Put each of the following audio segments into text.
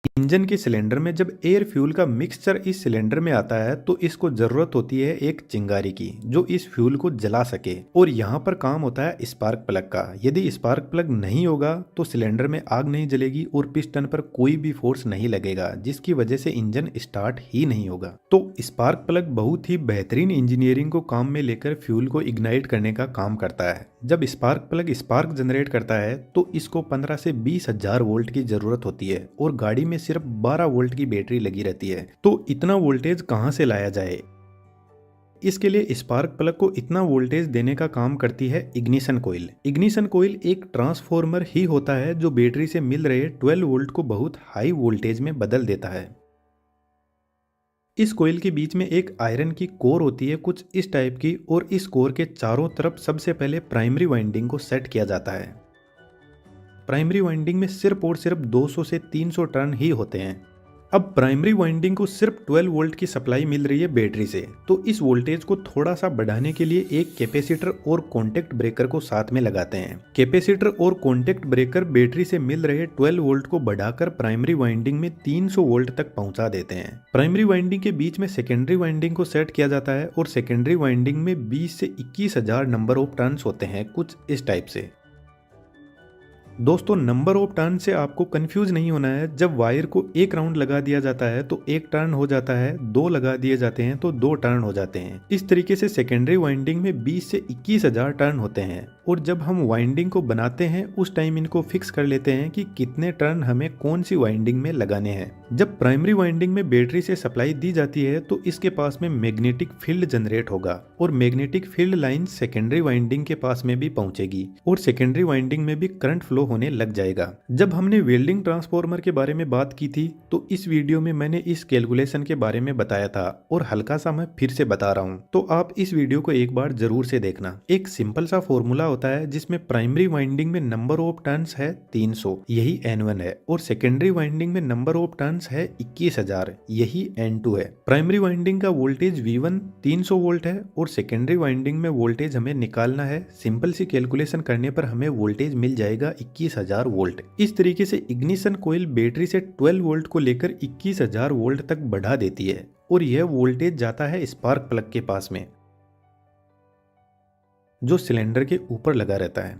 Engine के cylinder में जब एयर फ्यूल का मिक्सचर इस सिलेंडर में आता है तो इसको जरूरत होती है एक चिंगारी की जो इस फ्यूल को जला सके। और यहाँ पर काम होता है स्पार्क प्लग का। यदि स्पार्क प्लग नहीं होगा तो सिलेंडर में आग नहीं जलेगी और पिस्टन पर कोई भी फोर्स नहीं लगेगा, जिसकी वजह से इंजन स्टार्ट ही नहीं होगा। तो स्पार्क प्लग बहुत ही बेहतरीन इंजीनियरिंग को काम में लेकर फ्यूल को इग्नाइट करने का काम करता है। जब स्पार्क प्लग स्पार्क जनरेट करता है तो इसको 15 से 20 हजार वोल्ट की जरूरत होती है और गाड़ी में सिर्फ 12 वोल्ट की बैटरी लगी रहती है। तो इतना वोल्टेज कहां से लाया जाए? इसके लिए स्पार्क प्लग को इतना वोल्टेज देने का काम करती है इग्निशन कोयल। इग्निशन कोयल एक ट्रांसफॉर्मर ही होता है जो बैटरी से मिल रहे 12 वोल्ट को बहुत हाई वोल्टेज में बदल देता है। इस कोयल के बीच में एक आयरन की कोर होती है कुछ इस टाइप की, और इस कोर के चारों तरफ सबसे पहले प्राइमरी वाइंडिंग को सेट किया जाता है। प्राइमरी वाइंडिंग में सिर्फ और सिर्फ 200 से 300 टर्न ही होते हैं। अब प्राइमरी वाइंडिंग को सिर्फ 12 वोल्ट की सप्लाई मिल रही है बैटरी से, तो इस वोल्टेज को थोड़ा सा बढ़ाने के लिए एक कैपेसिटर और कॉन्टेक्ट ब्रेकर को साथ में लगाते हैं। कैपेसिटर और कॉन्टेक्ट ब्रेकर बैटरी से मिल रहे 12 वोल्ट को बढ़ाकर प्राइमरी वाइंडिंग में 300 वोल्ट तक पहुंचा देते हैं। प्राइमरी वाइंडिंग के बीच में सेकेंडरी वाइंडिंग को सेट किया जाता है और सेकेंडरी वाइंडिंग में 20 से 21 हजार नंबर ऑफ टर्न्स होते हैं कुछ इस टाइप से। दोस्तों, नंबर ऑफ टर्न से आपको कंफ्यूज नहीं होना है। जब वायर को एक राउंड लगा दिया जाता है तो एक टर्न हो जाता है, दो लगा दिए जाते हैं तो दो टर्न हो जाते हैं। इस तरीके से सेकेंडरी वाइंडिंग में 20 से 21 हजार टर्न होते हैं। और जब हम वाइंडिंग को बनाते हैं उस टाइम इनको फिक्स कर लेते हैं कि कितने टर्न हमें कौन सी वाइंडिंग में लगाने हैं। जब प्राइमरी वाइंडिंग में बैटरी से सप्लाई दी जाती है तो इसके पास में मैग्नेटिक फील्ड जनरेट होगा और magnetic field line secondary winding के पास में भी पहुंचेगी और सेकेंडरी वाइंडिंग में भी करंट फ्लो होने लग जाएगा। जब हमने वेल्डिंग ट्रांसफार्मर के बारे में बात की थी तो इस वीडियो में मैंने इस कैलकुलेशन के बारे में बताया था और हल्का सा मैं फिर से बता रहा हूँ, तो आप इस वीडियो को एक बार जरूर से देखना। एक सिंपल सा फॉर्मूला होता है जिसमें प्राइमरी वाइंडिंग में नंबर ऑफ टर्न्स है 300, यही N1 है, और सेकेंडरी वाइंडिंग में नंबर ऑफ टर्न्स है 21,000, यही N2 है। प्राइमरी वाइंडिंग का वोल्टेज V1 300 वोल्ट है और सेकेंडरी वाइंडिंग में वोल्टेज हमें निकालना है। सिंपल सी कैलकुलेशन करने पर हमें वोल्टेज मिल जाएगा 21,000 वोल्ट। इस तरीके से इग्निशन कोयल बैटरी से 12 वोल्ट को लेकर 21,000 वोल्ट तक बढ़ा देती है और यह वोल्टेज जाता है स्पार्क प्लग के पास में जो सिलेंडर के ऊपर लगा रहता है।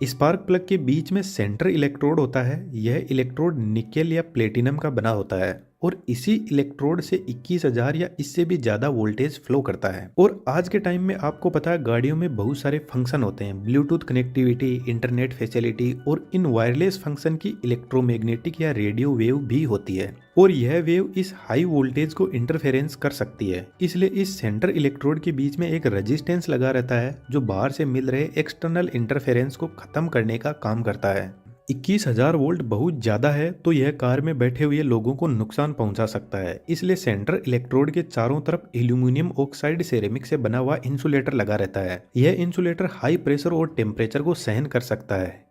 स्पार्क प्लग के बीच में सेंटर इलेक्ट्रोड होता है। यह इलेक्ट्रोड निकेल या प्लेटिनम का बना होता है और इसी इलेक्ट्रोड से 21,000 या इससे भी ज्यादा वोल्टेज फ्लो करता है। और आज के टाइम में आपको पता है गाड़ियों में बहुत सारे फंक्शन होते हैं, ब्लूटूथ कनेक्टिविटी, इंटरनेट फैसिलिटी, और इन वायरलेस फंक्शन की इलेक्ट्रोमैग्नेटिक या रेडियो वेव भी होती है और यह वेव इस हाई वोल्टेज को इंटरफेरेंस कर सकती है। इसलिए इस सेंटर इलेक्ट्रोड के बीच में एक रेजिस्टेंस लगा रहता है जो बाहर से मिल रहे एक्सटर्नल इंटरफेरेंस को खत्म करने का काम करता है। 21,000 वोल्ट बहुत ज्यादा है तो यह कार में बैठे हुए लोगों को नुकसान पहुंचा सकता है। इसलिए सेंटर इलेक्ट्रोड के चारों तरफ एल्यूमिनियम ऑक्साइड सेरेमिक से बना हुआ इंसुलेटर लगा रहता है। यह इंसुलेटर हाई प्रेशर और टेम्परेचर को सहन कर सकता है,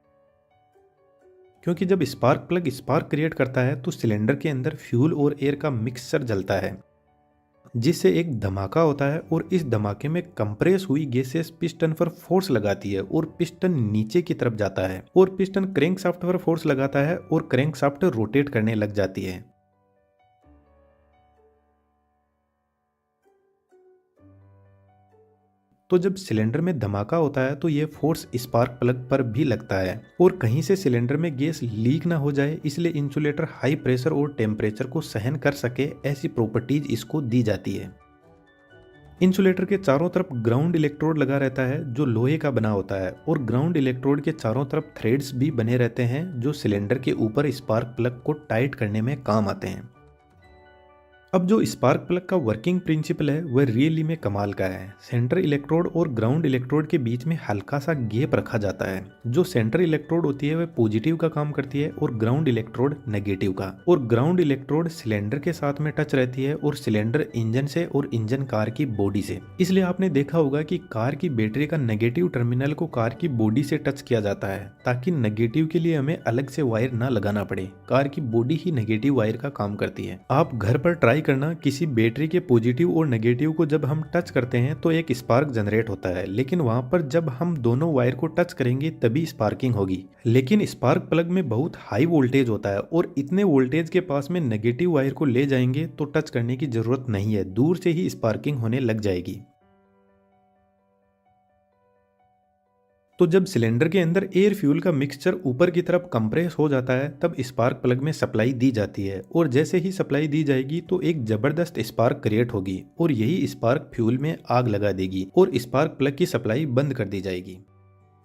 क्योंकि जब स्पार्क प्लग स्पार्क क्रिएट करता है तो सिलेंडर के अंदर फ्यूल और एयर का मिक्सचर जलता है जिससे एक धमाका होता है और इस धमाके में कंप्रेस हुई गैसेस पिस्टन पर फोर्स लगाती है और पिस्टन नीचे की तरफ जाता है और पिस्टन क्रैंकशाफ्ट पर फोर्स लगाता है और क्रैंकशाफ्ट रोटेट करने लग जाती है। तो जब सिलेंडर में धमाका होता है तो ये फोर्स स्पार्क प्लग पर भी लगता है और कहीं से सिलेंडर में गैस लीक ना हो जाए, इसलिए इंसुलेटर हाई प्रेशर और टेम्परेचर को सहन कर सके, ऐसी प्रॉपर्टीज इसको दी जाती है। इंसुलेटर के चारों तरफ ग्राउंड इलेक्ट्रोड लगा रहता है जो लोहे का बना होता है और ग्राउंड इलेक्ट्रोड के चारों तरफ थ्रेड्स भी बने रहते हैं जो सिलेंडर के ऊपर स्पार्क प्लग को टाइट करने में काम आते हैं। अब जो स्पार्क प्लग का वर्किंग प्रिंसिपल है वह रियली में कमाल का है। सेंटर इलेक्ट्रोड और ग्राउंड इलेक्ट्रोड के बीच में हल्का सा गैप रखा जाता है। जो सेंटर इलेक्ट्रोड होती है वह पॉजिटिव का काम करती है और ग्राउंड इलेक्ट्रोड नेगेटिव का। और ग्राउंड इलेक्ट्रोड सिलेंडर के साथ में टच रहती है और सिलेंडर इंजन से और इंजन कार की बॉडी से। इसलिए आपने देखा होगा कि कार की बैटरी का नेगेटिव टर्मिनल को कार की बॉडी से टच किया जाता है ताकि नेगेटिव के लिए हमें अलग से वायर ना लगाना पड़े। कार की बॉडी ही नेगेटिव वायर का काम करती है। आप घर पर ट्राई करना, किसी बैटरी के पॉजिटिव और नेगेटिव को जब हम टच करते हैं तो एक स्पार्क जनरेट होता है, लेकिन वहां पर जब हम दोनों वायर को टच करेंगे तभी स्पार्किंग होगी। लेकिन स्पार्क प्लग में बहुत हाई वोल्टेज होता है और इतने वोल्टेज के पास में नेगेटिव वायर को ले जाएंगे तो टच करने की जरूरत नहीं है, दूर से ही स्पार्किंग होने लग जाएगी। तो जब सिलेंडर के अंदर एयर फ्यूल का मिक्सचर ऊपर की तरफ कंप्रेस हो जाता है तब स्पार्क प्लग में सप्लाई दी जाती है, और जैसे ही सप्लाई दी जाएगी तो एक जबरदस्त स्पार्क क्रिएट होगी और यही स्पार्क फ्यूल में आग लगा देगी और स्पार्क प्लग की सप्लाई बंद कर दी जाएगी।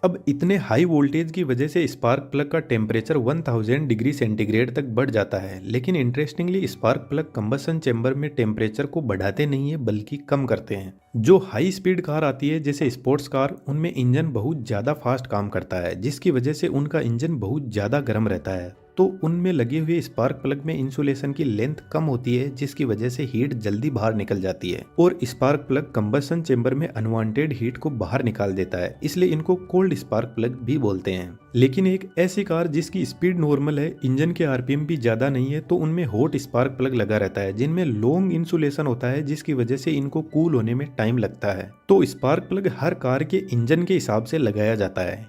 अब इतने हाई वोल्टेज की वजह से स्पार्क प्लग का टेम्परेचर 1000 डिग्री सेंटीग्रेड तक बढ़ जाता है, लेकिन interestingly spark plug combustion chamber में टेम्परेचर को बढ़ाते नहीं है बल्कि कम करते हैं। जो हाई स्पीड कार आती है जैसे स्पोर्ट्स कार, उनमें इंजन बहुत ज़्यादा फास्ट काम करता है जिसकी वजह से उनका इंजन बहुत ज़्यादा गर्म रहता है, तो उनमें लगे हुए स्पार्क प्लग में इंसुलेशन की लेंथ कम होती है जिसकी वजह से हीट जल्दी बाहर निकल जाती है और स्पार्क प्लग कंबसन चेंबर में अनवांटेड हीट को बाहर निकाल देता है, इसलिए इनको कोल्ड स्पार्क प्लग भी बोलते हैं। लेकिन एक ऐसी कार जिसकी स्पीड नॉर्मल है, इंजन के आरपीएम भी ज्यादा नहीं है, तो उनमें हॉट स्पार्क प्लग लगा रहता है जिनमें लॉन्ग इंसुलेशन होता है जिसकी वजह से इनको कूल होने में टाइम लगता है। तो स्पार्क प्लग हर कार के इंजन के हिसाब से लगाया जाता है।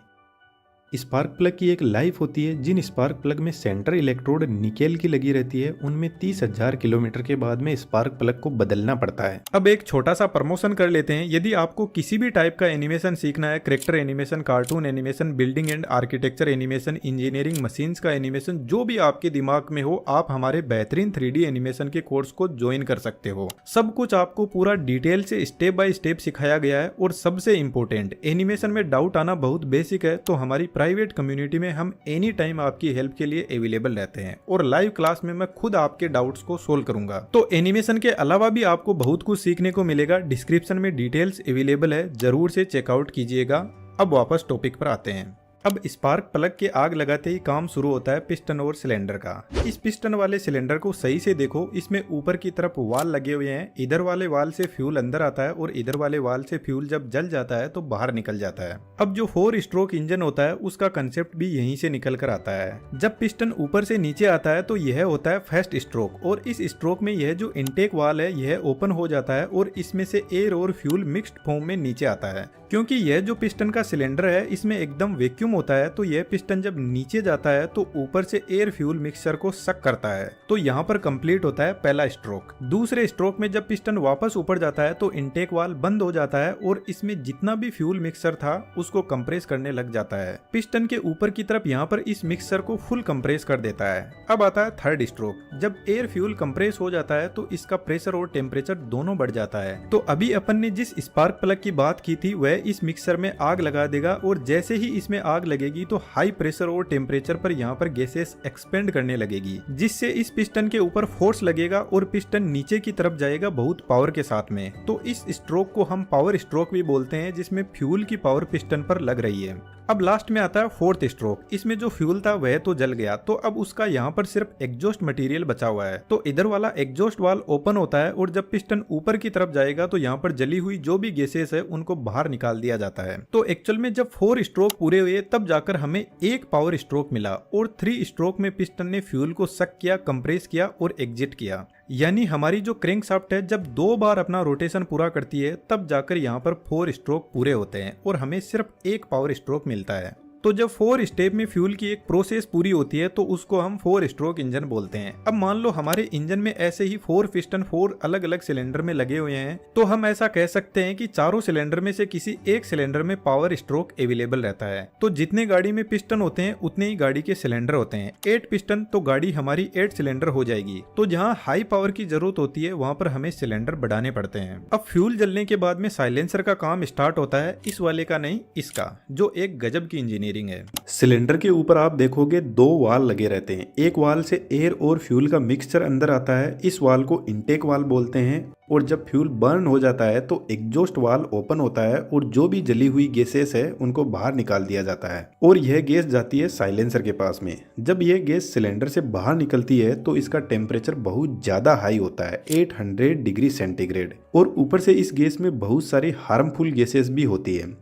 स्पार्क प्लग की एक लाइफ होती है। जिन स्पार्क प्लग में सेंटर इलेक्ट्रोड निकेल की लगी रहती है उनमें 30,000 किलोमीटर के बाद में स्पार्क प्लग को बदलना पड़ता है। अब एक छोटा सा प्रमोशन कर लेते हैं। यदि आपको किसी भी टाइप का एनिमेशन सीखना है, character animation, cartoon animation, building and architecture animation, engineering, machines का एनिमेशन, जो भी आपके दिमाग में हो, आप हमारे बेहतरीन 3D एनिमेशन के कोर्स को ज्वाइन कर सकते हो। सब कुछ आपको पूरा डिटेल से स्टेप बाय स्टेप सिखाया गया है और सबसे इंपॉर्टेंट, एनिमेशन में डाउट आना बहुत बेसिक है, तो हमारी प्राइवेट कम्युनिटी में हम एनी टाइम आपकी हेल्प के लिए अवेलेबल रहते हैं और लाइव क्लास में मैं खुद आपके डाउट्स को सोल्व करूंगा। तो एनिमेशन के अलावा भी आपको बहुत कुछ सीखने को मिलेगा। डिस्क्रिप्शन में डिटेल्स अवेलेबल है, जरूर से चेकआउट कीजिएगा। अब वापस टॉपिक पर आते हैं। अब स्पार्क प्लग के आग लगाते ही काम शुरू होता है पिस्टन और सिलेंडर का। इस पिस्टन वाले सिलेंडर को सही से देखो, इसमें ऊपर की तरफ वाल लगे हुए हैं। इधर वाले वाल से फ्यूल अंदर आता है और इधर वाले वाल से फ्यूल जब जल जाता है तो बाहर निकल जाता है। अब जो 4 स्ट्रोक इंजन होता है उसका कंसेप्ट भी यहीं से निकल कर आता है। जब पिस्टन ऊपर से नीचे आता है तो यह होता है फर्स्ट स्ट्रोक, और इस स्ट्रोक में यह जो इनटेक वाल है यह ओपन हो जाता है और इसमें से एयर और फ्यूल मिक्स्ड फॉर्म में नीचे आता है। क्योंकि यह जो पिस्टन का सिलेंडर है इसमें एकदम वैक्यूम होता है, तो यह पिस्टन जब नीचे जाता है तो ऊपर से एयर फ्यूल मिक्सचर को सक करता है। तो यहाँ पर कंप्लीट होता है पहला स्ट्रोक। दूसरे स्ट्रोक में जब पिस्टन वापस ऊपर जाता है तो इनटेक वाल बंद हो जाता है और इसमें जितना भी फ्यूल मिक्सचर था उसको कंप्रेस करने लग जाता है। पिस्टन के ऊपर की तरफ यहाँ पर इस मिक्सचर को फुल कंप्रेस कर देता है। अब आता है थर्ड स्ट्रोक। जब एयर फ्यूल कंप्रेस हो जाता है तो इसका प्रेशर और टेम्परेचर दोनों बढ़ जाता है। तो अभी अपन ने जिस स्पार्क प्लग की बात की थी वह इस मिक्सर में आग लगा देगा, और जैसे ही इसमें आग लगेगी तो हाई प्रेशर और टेम्परेचर पर यहाँ पर गैसेस एक्सपेंड करने लगेगी, जिससे इस पिस्टन के ऊपर फोर्स लगेगा और पिस्टन नीचे की तरफ जाएगा बहुत पावर के साथ में। तो इस स्ट्रोक को हम पावर स्ट्रोक भी बोलते हैं, जिसमें फ्यूल की पावर पिस्टन पर लग रही है। अब लास्ट में आता है फोर्थ स्ट्रोक। इसमें जो फ्यूल था वह तो जल गया, तो अब उसका यहाँ पर सिर्फ एग्जॉस्ट मटेरियल बचा हुआ है। तो इधर वाला एग्जॉस्ट वाल ओपन होता है और जब पिस्टन ऊपर की तरफ जाएगा तो यहाँ पर जली हुई जो भी गैसेस है उनको बाहर निकाल दिया जाता है। तो एक्चुअल में जब 4 स्ट्रोक पूरे हुए तब जाकर हमें एक पावर स्ट्रोक मिला, और 3 स्ट्रोक में पिस्टन ने फ्यूल को सक किया, कंप्रेस किया और एग्जिट किया। यानी हमारी जो क्रैंकशाफ्ट है जब 2 बार अपना रोटेशन पूरा करती है तब जाकर यहाँ पर 4 स्ट्रोक पूरे होते हैं और हमें सिर्फ एक पावर स्ट्रोक मिलता है। तो जब 4 स्टेप में फ्यूल की एक प्रोसेस पूरी होती है तो उसको हम 4 स्ट्रोक इंजन बोलते हैं। अब मान लो हमारे इंजन में ऐसे ही 4 पिस्टन 4 अलग अलग सिलेंडर में लगे हुए हैं, तो हम ऐसा कह सकते हैं कि चारों सिलेंडर में से किसी एक सिलेंडर में पावर स्ट्रोक अवेलेबल रहता है। तो जितने गाड़ी में पिस्टन होते हैं उतने ही गाड़ी के सिलेंडर होते हैं। 8 पिस्टन तो गाड़ी हमारी 8 सिलेंडर हो जाएगी। तो जहाँ हाई पावर की जरूरत होती है वहाँ पर हमें सिलेंडर बढ़ाने पड़ते हैं। अब फ्यूल जलने के बाद में साइलेंसर का काम स्टार्ट होता है, इस वाले का नहीं, इसका, जो एक गजब की इंजीनियरिंग है। सिलेंडर के ऊपर आप देखोगे 2 वाल लगे रहते हैं। एक वाल से एयर और फ्यूल का मिक्सचर अंदर आता है, इस वाल को इनटेक वाल बोलते हैं। और जब फ्यूल बर्न हो जाता है तो एग्जॉस्ट वाल ओपन होता है और जो भी जली हुई गैसेस है उनको बाहर निकाल दिया जाता है, और यह गैस जाती है साइलेंसर के पास में। जब यह गैस सिलेंडर से बाहर निकलती है तो इसका टेम्परेचर बहुत ज्यादा हाई होता है, 800 डिग्री सेंटीग्रेड, और ऊपर से इस गैस में बहुत सारी हार्मफुल गैसेस भी होती है।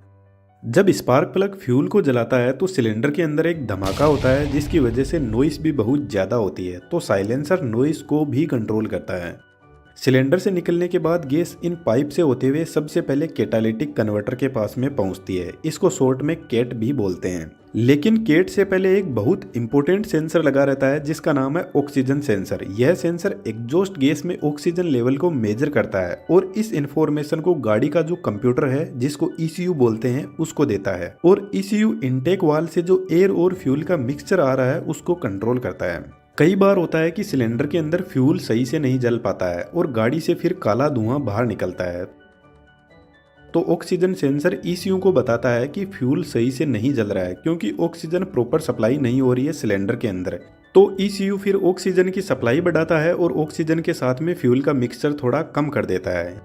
जब स्पार्क प्लग फ्यूल को जलाता है तो सिलेंडर के अंदर एक धमाका होता है जिसकी वजह से नॉइस भी बहुत ज़्यादा होती है, तो साइलेंसर नॉइस को भी कंट्रोल करता है। सिलेंडर से निकलने के बाद गैस इन पाइप से होते हुए सबसे पहले कैटालिटिक कन्वर्टर के पास में पहुंचती है। इसको शॉर्ट में कैट भी बोलते हैं। लेकिन कैट से पहले एक बहुत इंपॉर्टेंट सेंसर लगा रहता है जिसका नाम है ऑक्सीजन सेंसर। यह सेंसर एग्जॉस्ट गैस में ऑक्सीजन लेवल को मेजर करता है और इस इंफॉर्मेशन को गाड़ी का जो कंप्यूटर है जिसको ECU बोलते हैं उसको देता है, और ECU इनटेक वाल्व से जो एयर और फ्यूल का मिक्सचर आ रहा है उसको कंट्रोल करता है। कई बार होता है कि सिलेंडर के अंदर फ्यूल सही से नहीं जल पाता है और गाड़ी से फिर काला धुआं बाहर निकलता है, तो ऑक्सीजन सेंसर ECU को बताता है कि फ्यूल सही से नहीं जल रहा है क्योंकि ऑक्सीजन प्रॉपर सप्लाई नहीं हो रही है सिलेंडर के अंदर। तो ECU फिर ऑक्सीजन की सप्लाई बढ़ाता है और ऑक्सीजन के साथ में फ्यूल का मिक्सचर थोड़ा कम कर देता है।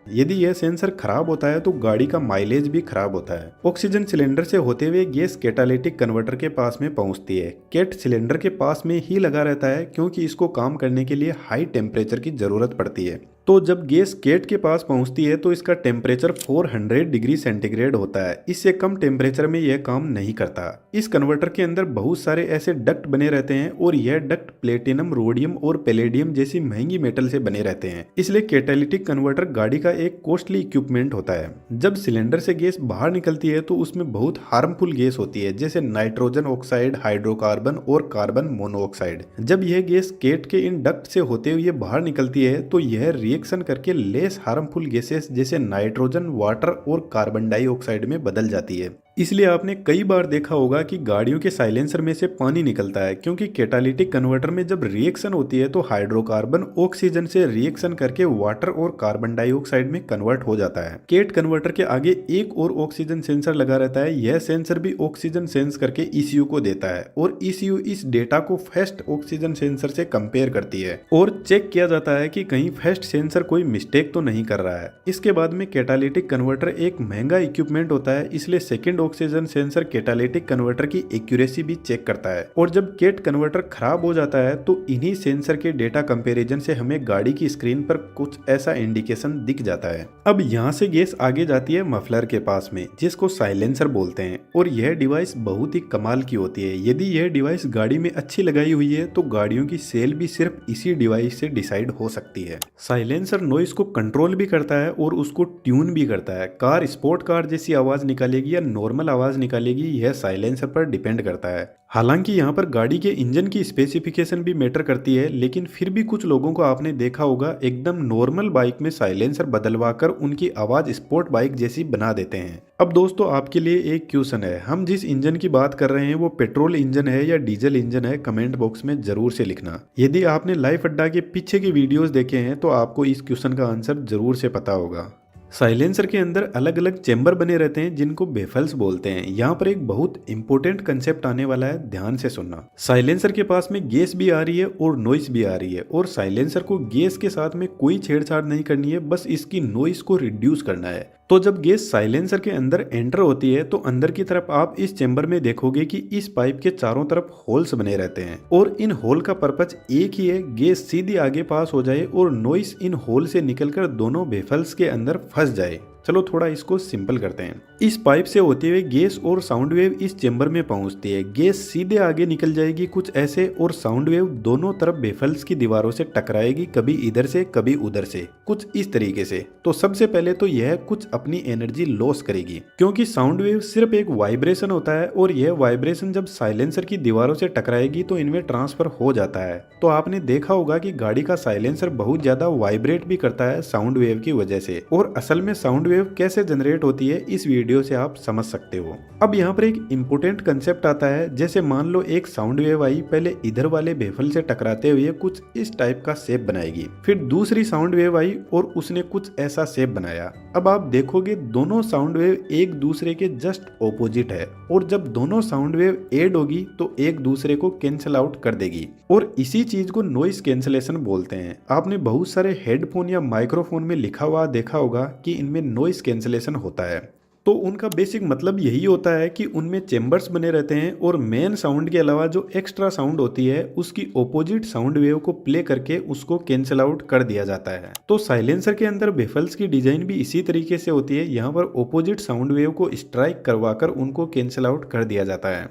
यदि यह सेंसर खराब होता है तो गाड़ी का माइलेज भी खराब होता है। ऑक्सीजन सिलेंडर से होते हुए गैस कैटालिटिक कन्वर्टर के पास में पहुंचती है। कैट सिलेंडर के पास में ही लगा रहता है क्योंकि इसको काम करने के लिए हाई टेम्परेचर की जरूरत पड़ती है। तो जब गैस कैट के पास पहुंचती है तो इसका टेम्परेचर 400 डिग्री सेंटीग्रेड होता है। इससे कम टेम्परेचर में यह काम नहीं करता। इस कन्वर्टर के अंदर बहुत सारे ऐसे डक्ट बने रहते हैं और यह डक्ट प्लेटिनम, रोडियम और पैलेडियम जैसी महंगी मेटल से बने रहते हैं। इसलिए कैटालिटिक कन्वर्टर गाड़ी का एक कॉस्टली इक्विपमेंट होता है। जब सिलेंडर से गैस बाहर निकलती है तो उसमें बहुत हार्मफुल गैस होती है जैसे नाइट्रोजन ऑक्साइड, हाइड्रोकार्बन और कार्बन मोनोऑक्साइड। जब यह गैस कैट के इन डक्ट से होते हुए बाहर निकलती है तो यह रिएक्शन करके लेस हार्मफुल गैसेस जैसे नाइट्रोजन, वाटर और कार्बन डाइऑक्साइड में बदल जाती है। इसलिए आपने कई बार देखा होगा कि गाड़ियों के साइलेंसर में से पानी निकलता है क्योंकि कैटालिटिक कन्वर्टर में जब रिएक्शन होती है तो हाइड्रोकार्बन ऑक्सीजन से रिएक्शन करके वाटर और कार्बन डाइऑक्साइड में कन्वर्ट हो जाता है। कैट कन्वर्टर के आगे एक और ऑक्सीजन सेंसर लगा रहता है। यह सेंसर भी ऑक्सीजन सेंस करके ECU को देता है और ECU इस डेटा को फर्स्ट ऑक्सीजन सेंसर से कंपेयर करती है और चेक किया जाता है कि कहीं फर्स्ट सेंसर कोई मिस्टेक तो नहीं कर रहा है। इसके बाद में कैटालिटिक कन्वर्टर एक महंगा इक्विपमेंट होता है, इसलिए second oxygen sensor catalytic converter की एक्यूरेसी भी चेक करता है। और जब कैट कन्वर्टर खराब हो जाता है तो इन्हीं सेंसर के डेटा कंपैरिजन से हमें गाड़ी की स्क्रीन पर कुछ ऐसा इंडिकेशन दिख जाता है। अब यहाँ से गैस आगे जाती है मफलर के पास में जिसको साइलेंसर बोलते हैं, और यह डिवाइस बहुत ही कमाल की होती है। यदि यह डिवाइस गाड़ी में अच्छी लगाई हुई है तो गाड़ियों की सेल भी सिर्फ इसी डिवाइस से डिसाइड हो सकती है। साइलेंसर नॉइस को कंट्रोल भी करता है और उसको ट्यून भी करता है। कार स्पोर्ट कार जैसी आवाज निकालेगी या नॉर्मल आवाज निकालेगी, यह साइलेंसर पर डिपेंड करता है। हालांकि यहाँ पर गाड़ी के इंजन की स्पेसिफिकेशन भी मैटर करती है, लेकिन फिर भी कुछ लोगों को आपने देखा होगा एकदम नॉर्मल बाइक में साइलेंसर बदलवाकर उनकी आवाज स्पोर्ट बाइक जैसी बना देते हैं। अब दोस्तों आपके लिए एक क्वेश्चन है, हम जिस इंजन की बात कर रहे हैं वो पेट्रोल इंजन है या डीजल इंजन है? कमेंट बॉक्स में जरूर से लिखना। यदि आपने लाइफ अड्डा के पीछे के वीडियोस देखे हैं तो आपको इस क्वेश्चन का आंसर जरूर से पता होगा। साइलेंसर के अंदर अलग अलग चेंबर बने रहते हैं जिनको बेफल्स बोलते हैं। यहाँ पर एक बहुत इंपॉर्टेंट कंसेप्ट आने वाला है, ध्यान से सुनना। साइलेंसर के पास में गैस भी आ रही है और नॉइस भी आ रही है, और साइलेंसर को गैस के साथ में कोई छेड़छाड़ नहीं करनी है, बस इसकी नॉइस को रिड्यूस करना है। तो जब गैस साइलेंसर के अंदर एंटर होती है तो अंदर की तरफ आप इस चेंबर में देखोगे कि इस पाइप के चारों तरफ होल्स बने रहते हैं, और इन होल का पर्पज एक ही है, गैस सीधी आगे पास हो जाए और नॉइस इन होल से निकलकर दोनों बेफल्स के अंदर फंस जाए। चलो थोड़ा इसको सिंपल करते हैं। इस पाइप से होते हुए गैस और साउंड वेव इस चेंबर में पहुंचती है। गैस सीधे आगे निकल जाएगी कुछ ऐसे, और साउंड वेव दोनों तरफ बेफल्स की दीवारों से टकराएगी, कभी इधर से कभी उधर से, कुछ इस तरीके से। तो सबसे पहले तो यह कुछ अपनी एनर्जी लॉस करेगी क्योंकि साउंड वेव सिर्फ एक वाइब्रेशन होता है, और यह वाइब्रेशन जब साइलेंसर की दीवारों से टकराएगी तो इनमें ट्रांसफर हो जाता है। तो आपने देखा होगा कि गाड़ी का साइलेंसर बहुत ज्यादा वाइब्रेट भी करता है साउंड वेव की वजह से, और असल में साउंड वेव कैसे जनरेट होती है इस वीडियो से आप समझ सकते हो। अब यहाँ पर एक इम्पोर्टेंट कंसेप्ट आता है, जैसे मान लो एक साउंड वेव आई, पहले इधर वाले बेफल से टकराते हुए कुछ इस टाइप का शेप बनाएगी, फिर दूसरी साउंड वेव आई और उसने कुछ ऐसा शेप बनाया। अब आप देखोगे दोनों साउंड वेव एक दूसरे के जस्ट ऑपोजिट है, और जब दोनों साउंड वेव एड होगी तो एक दूसरे को कैंसिल आउट कर देगी, और इसी चीज को नॉइस कैंसिलेशन बोलते हैं। आपने बहुत सारे हेडफोन या माइक्रोफोन में लिखा हुआ देखा होगा कि इनमें नॉइस कैंसिलेशन होता है। तो उनका बेसिक मतलब यही होता है कि उनमें चेंबर्स बने रहते हैं, और मेन साउंड के अलावा जो एक्स्ट्रा साउंड होती है उसकी ऑपोजिट साउंड वेव को प्ले करके उसको कैंसिल आउट कर दिया जाता है। तो साइलेंसर के अंदर बेफल्स की डिजाइन भी इसी तरीके से होती है। यहाँ पर ऑपोजिट साउंड वेव को स्ट्राइक करवाकर उनको कैंसिल आउट कर दिया जाता है।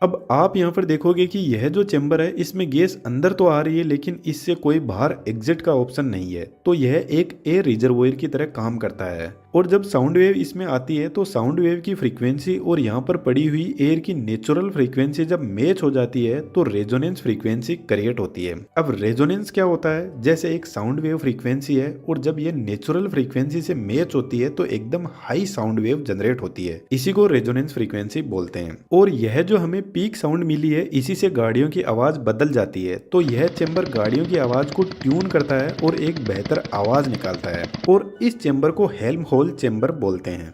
अब आप यहाँ पर देखोगे कि यह जो चेंबर है इसमें गैस अंदर तो आ रही है लेकिन इससे कोई बाहर एग्जिट का ऑप्शन नहीं है, तो यह एक एयर रिजर्वोयर की तरह काम करता है। और जब साउंड वेव इसमें आती है तो साउंड वेव की फ्रीक्वेंसी और यहाँ पर पड़ी हुई एयर की नेचुरल फ्रीक्वेंसी जब मैच हो जाती है तो रेजोनेंस फ्रीक्वेंसी क्रिएट होती है। अब रेजोनेंस क्या होता है, जैसे एक साउंड वेव फ्रीक्वेंसी है और जब ये नेचुरल फ्रीक्वेंसी से मैच होती है तो एकदम हाई साउंड वेव जनरेट होती है, इसी को रेजोनेंस फ्रीक्वेंसी बोलते हैं। और यह जो हमें पीक साउंड मिली है इसी से गाड़ियों की आवाज बदल जाती है, तो यह चेंबर गाड़ियों की आवाज को ट्यून करता है और एक बेहतर आवाज निकालता है, और इस चेंबर को हेल्महोल्ट्ज चेंबर बोलते हैं।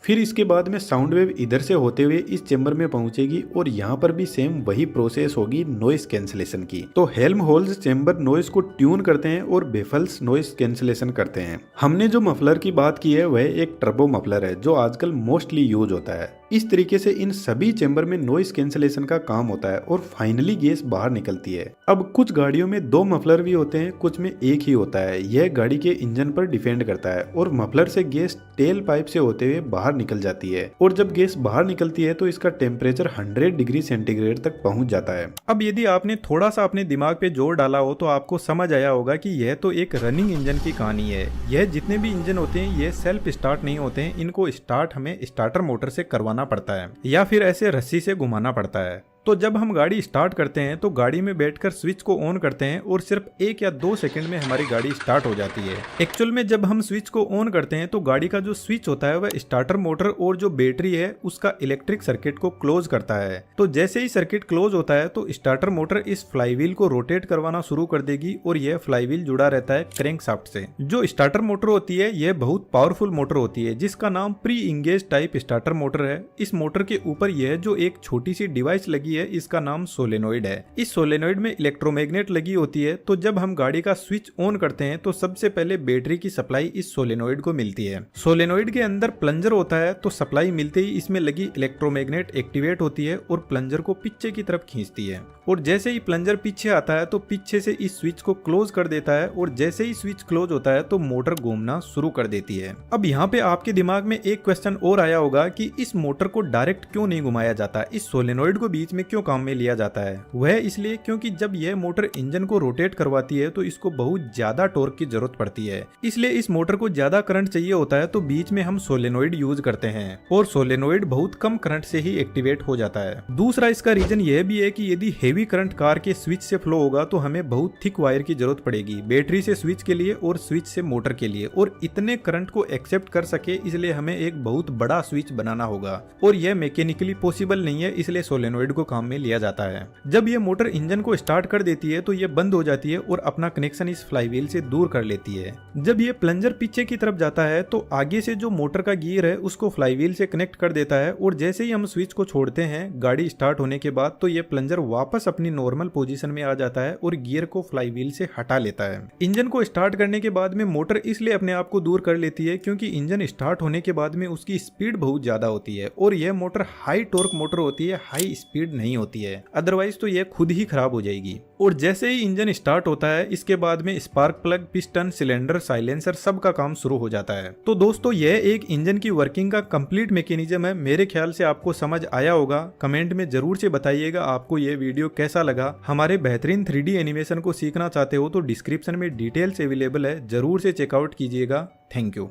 फिर इसके बाद में साउंड वेव इधर से होते हुए इस चेंबर में पहुंचेगी और यहाँ पर भी सेम वही प्रोसेस होगी नॉइस कैंसिलेशन की। तो हेल्महोल्ट्ज चेंबर नॉइस को ट्यून करते हैं और बेफल्स नॉइस कैंसिलेशन करते हैं। हमने जो मफलर की बात की है वह एक टर्बो मफलर है जो आजकल मोस्टली यूज होता है। इस तरीके से इन सभी चेंबर में नॉइस कैंसिलेशन का काम होता है और फाइनली गैस बाहर निकलती है। अब कुछ गाड़ियों में 2 मफलर भी होते हैं, कुछ में एक ही होता है। यह गाड़ी के इंजन पर डिपेंड करता है और मफलर से गैस टेल पाइप से होते हुए बाहर निकल जाती है और जब गैस बाहर निकलती है तो इसका टेम्परेचर 100 डिग्री सेंटीग्रेड तक पहुंच जाता है। अब यदि आपने थोड़ा सा अपने दिमाग पे जोर डाला हो तो आपको समझ आया होगा कि यह तो एक रनिंग इंजन की कहानी है। यह जितने भी इंजन होते हैं ये सेल्फ स्टार्ट नहीं होते हैं, इनको स्टार्ट हमें स्टार्टर मोटर से करवाना पड़ता है या फिर ऐसे रस्सी से घुमाना पड़ता है। तो जब हम गाड़ी स्टार्ट करते हैं तो गाड़ी में बैठकर स्विच को ऑन करते हैं और सिर्फ 1 या 2 सेकंड में हमारी गाड़ी स्टार्ट हो जाती है। एक्चुअल में जब हम स्विच को ऑन करते हैं तो गाड़ी का जो स्विच होता है वह स्टार्टर मोटर और जो बैटरी है उसका इलेक्ट्रिक सर्किट को क्लोज करता है। तो जैसे ही सर्किट क्लोज होता है तो स्टार्टर मोटर इस फ्लाईव्हील को रोटेट करवाना शुरू कर देगी और यह फ्लाईव्हील जुड़ा रहता है क्रैंकशाफ्ट से। जो स्टार्टर मोटर होती है यह बहुत पावरफुल मोटर होती है जिसका नाम pre engage type starter motor है। इस मोटर के ऊपर यह जो एक छोटी सी डिवाइस लगी है इसका नाम सोलेनोइड है। इस सोलेनोइड में इलेक्ट्रोमैग्नेट लगी होती है, तो जब हम गाड़ी का स्विच ऑन करते हैं तो सबसे पहले बैटरी की सप्लाई इस सोलेनोइड को मिलती है। सोलेनोइड के अंदर प्लंजर होता है, तो सप्लाई मिलते ही इसमें लगी इलेक्ट्रोमैग्नेट एक्टिवेट होती है और प्लंजर को पीछे की तरफ खींचती है और जैसे ही प्लंजर पीछे आता है तो पीछे से इस स्विच को क्लोज कर देता है और जैसे ही स्विच क्लोज होता है तो मोटर घूमना शुरू कर देती है। अब यहाँ पे आपके दिमाग में एक क्वेश्चन और आया होगा कि इस मोटर को डायरेक्ट क्यों नहीं घुमाया जाता, इस सोलेनोइड को बीच में क्यों काम में लिया जाता है। वह इसलिए क्योंकि जब यह मोटर इंजन को रोटेट करवाती है तो इसको बहुत ज्यादा टॉर्क की जरूरत पड़ती है, इसलिए इस मोटर को ज्यादा करंट चाहिए होता है, तो बीच में हम सोलेनोइड यूज करते हैं और सोलेनोइड बहुत कम करंट से ही एक्टिवेट हो जाता है। दूसरा इसका रीजन यह भी है कि यदि हेवी करंट कार के स्विच से फ्लो होगा तो हमें बहुत थिक वायर की जरूरत पड़ेगी, बैटरी से स्विच के लिए और स्विच से मोटर के लिए, और इतने करंट को एक्सेप्ट कर सके इसलिए हमें एक बहुत बड़ा स्विच बनाना होगा और यह मैकेनिकली पॉसिबल नहीं है, इसलिए सोलेनोइड को काम में लिया जाता है। जब यह मोटर इंजन को स्टार्ट कर देती है तो यह बंद हो जाती है और अपना कनेक्शन इस फ्लाईव्हील से दूर कर लेती है। जब यह प्लंजर पीछे की तरफ जाता है तो आगे से जो मोटर का गियर है उसको फ्लाईव्हील से कनेक्ट कर देता है और जैसे ही हम स्विच को छोड़ते हैं गाड़ी स्टार्ट होने के बाद तो यह प्लंजर वापस अपनी नॉर्मल पोजीशन में आ जाता है और गियर को फ्लाईव्हील से हटा लेता है। इंजन को स्टार्ट करने के बाद में मोटर इसलिए अपने आप को दूर कर लेती है क्योंकि इंजन स्टार्ट होने के बाद में उसकी स्पीड बहुत ज्यादा होती है और यह मोटर हाई टॉर्क मोटर होती है, हाई स्पीड नहीं होती है, अदरवाइज तो यह खुद ही खराब हो जाएगी। और जैसे ही इंजन स्टार्ट होता है इसके बाद में spark plug, piston, cylinder, silencer सब का काम शुरू हो जाता है। तो दोस्तों यह एक इंजन की वर्किंग का कंप्लीट मैकेनिज्म है। मेरे ख्याल से आपको समझ आया होगा। कमेंट में जरूर से बताइएगा आपको यह वीडियो कैसा लगा। हमारे बेहतरीन 3D एनिमेशन को सीखना चाहते हो तो डिस्क्रिप्शन में डिटेल्स अवेलेबल है, जरूर से चेकआउट कीजिएगा। Thank you.